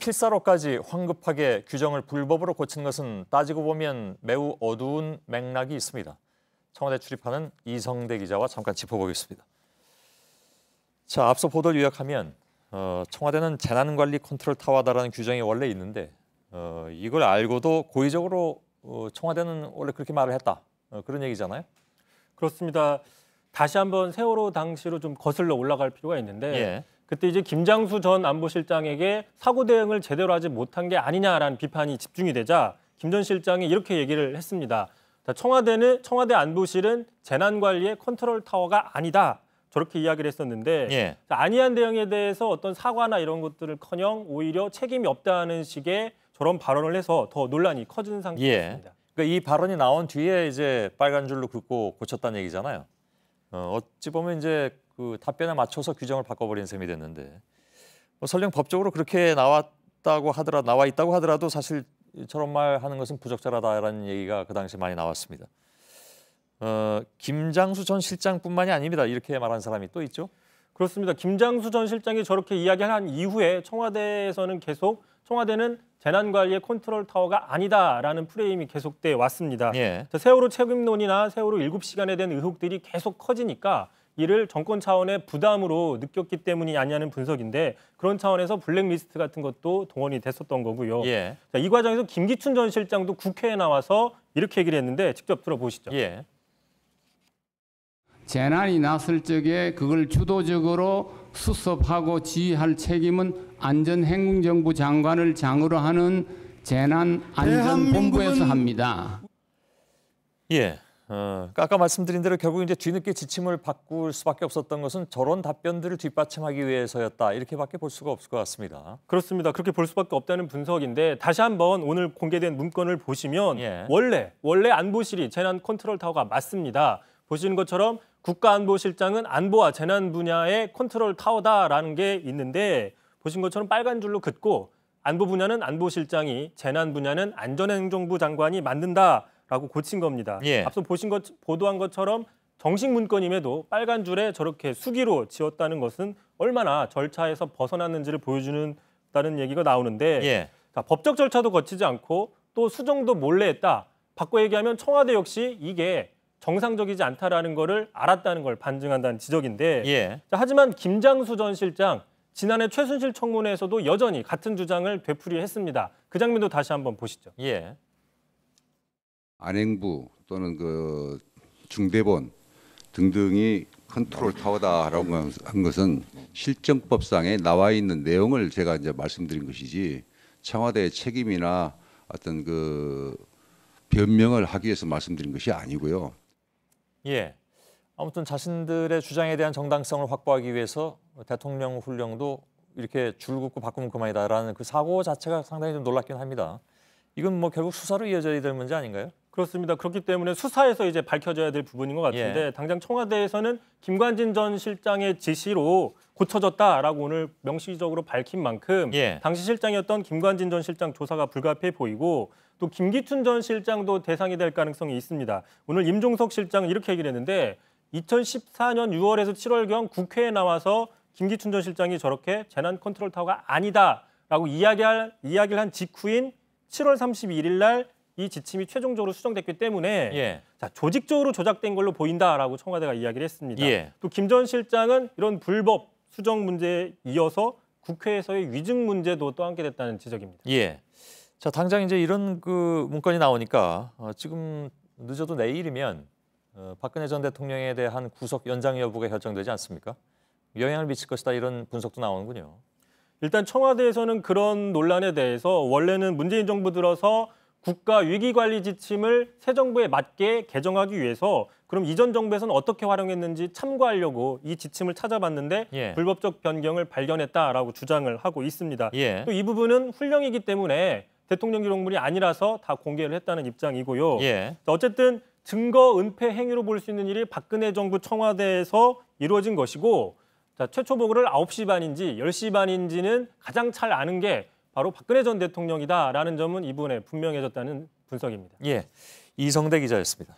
필사로까지 황급하게 규정을 불법으로 고친 것은 따지고 보면 매우 어두운 맥락이 있습니다. 청와대 출입하는 이성대 기자와 잠깐 짚어보겠습니다. 자, 앞서 보도를 요약하면 청와대는 재난관리 컨트롤 타워다라는 규정이 원래 있는데 이걸 알고도 고의적으로 청와대는 원래 그렇게 말을 했다. 그런 얘기잖아요. 그렇습니다. 다시 한번 세월호 당시로 좀 거슬러 올라갈 필요가 있는데 예. 그때 이제 김장수 전 안보실장에게 사고 대응을 제대로 하지 못한 게 아니냐라는 비판이 집중이 되자 김 전 실장이 이렇게 얘기를 했습니다. 청와대 안보실은 재난관리의 컨트롤 타워가 아니다. 저렇게 이야기를 했었는데 예. 안이한 대응에 대해서 어떤 사과나 이런 것들을커녕 오히려 책임이 없다는 식의 저런 발언을 해서 더 논란이 커진 상태입니다. 예. 그러니까 이 발언이 나온 뒤에 이제 빨간 줄로 긋고 고쳤다는 얘기잖아요. 어찌 보면 이제 그 답변에 맞춰서 규정을 바꿔버린 셈이 됐는데 설령 법적으로 그렇게 나와 있다고 하더라도 사실 저런 말 하는 것은 부적절하다라는 얘기가 그 당시 많이 나왔습니다. 김장수 전 실장뿐만이 아닙니다. 이렇게 말한 사람이 또 있죠? 그렇습니다. 김장수 전 실장이 저렇게 이야기한 이후에 청와대에서는 계속 청와대는 재난관리의 컨트롤 타워가 아니다라는 프레임이 계속돼 왔습니다. 예. 세월호 책임론이나 세월호 7시간에 대한 의혹들이 계속 커지니까 이를 정권 차원의 부담으로 느꼈기 때문이 아니냐는 분석인데 그런 차원에서 블랙리스트 같은 것도 동원이 됐었던 거고요. 예. 자, 이 과정에서 김기춘 전 실장도 국회에 나와서 이렇게 얘기를 했는데 직접 들어보시죠. 예. 재난이 났을 적에 그걸 주도적으로 수습하고 지휘할 책임은 안전행정부 장관을 장으로 하는 재난안전본부에서 합니다. 예. 아까 말씀드린 대로 결국 이제 뒤늦게 지침을 바꿀 수밖에 없었던 것은 저런 답변들을 뒷받침하기 위해서였다. 이렇게밖에 볼 수가 없을 것 같습니다. 그렇습니다. 그렇게 볼 수밖에 없다는 분석인데 다시 한번 오늘 공개된 문건을 보시면 예. 원래 안보실이 재난 컨트롤 타워가 맞습니다. 보시는 것처럼 국가안보실장은 안보와 재난 분야의 컨트롤 타워다라는 게 있는데 보신 것처럼 빨간 줄로 긋고 안보 분야는 안보실장이, 재난 분야는 안전행정부 장관이 만든다라고 고친 겁니다. 예. 앞서 보도한 것처럼 정식 문건임에도 빨간 줄에 저렇게 수기로 지었다는 것은 얼마나 절차에서 벗어났는지를 보여주는다는 얘기가 나오는데 예. 자, 법적 절차도 거치지 않고 또 수정도 몰래 했다. 바꿔 얘기하면 청와대 역시 이게 정상적이지 않다라는 거를 알았다는 걸 반증한다는 지적인데 예. 자, 하지만 김장수 전 실장 지난해 최순실 청문회에서도 여전히 같은 주장을 되풀이했습니다. 그 장면도 다시 한번 보시죠. 예. 안행부 또는 그 중대본 등등이 컨트롤 타워다라고 한 것은 실정법상에 나와 있는 내용을 제가 이제 말씀드린 것이지 청와대의 책임이나 어떤 그 변명을 하기 위해서 말씀드린 것이 아니고요. 예. 아무튼 자신들의 주장에 대한 정당성을 확보하기 위해서 대통령 훈령도 이렇게 줄 긋고 바꾸면 그만이다라는 그 사고 자체가 상당히 좀 놀랍긴 합니다. 이건 뭐 결국 수사로 이어져야 될 문제 아닌가요? 그렇습니다. 그렇기 때문에 수사에서 이제 밝혀져야 될 부분인 것 같은데 당장 청와대에서는 김관진 전 실장의 지시로 고쳐졌다라고 오늘 명시적으로 밝힌 만큼 당시 실장이었던 김관진 전 실장 조사가 불가피해 보이고 또 김기춘 전 실장도 대상이 될 가능성이 있습니다. 오늘 임종석 실장은 이렇게 얘기를 했는데 2014년 6월에서 7월경 국회에 나와서 김기춘 전 실장이 저렇게 재난 컨트롤 타워가 아니다라고 이야기를 한 직후인 7월 31일 날 이 지침이 최종적으로 수정됐기 때문에 자, 조직적으로 조작된 걸로 보인다라고 청와대가 이야기를 했습니다. 또 김 전 실장은 이런 불법 수정 문제에 이어서 국회에서의 위증 문제도 또 함께 됐다는 지적입니다. 예. 자, 당장 이제 이런 그 문건이 나오니까 지금 늦어도 내일이면 박근혜 전 대통령에 대한 구속 연장 여부가 결정되지 않습니까? 영향을 미칠 것이다 이런 분석도 나오는군요. 일단 청와대에서는 그런 논란에 대해서 원래는 문재인 정부 들어서 국가 위기관리 지침을 새 정부에 맞게 개정하기 위해서 그럼 이전 정부에서는 어떻게 활용했는지 참고하려고 이 지침을 찾아봤는데 불법적 변경을 발견했다라고 주장을 하고 있습니다. 또 이 부분은 훈령이기 때문에 대통령 기록물이 아니라서 다 공개를 했다는 입장이고요. 어쨌든 증거 은폐 행위로 볼 수 있는 일이 박근혜 정부 청와대에서 이루어진 것이고 자, 최초 보고를 9시 반인지 10시 반인지는 가장 잘 아는 게 바로 박근혜 전 대통령이다라는 점은 이번에 분명해졌다는 분석입니다. 이성대 기자였습니다.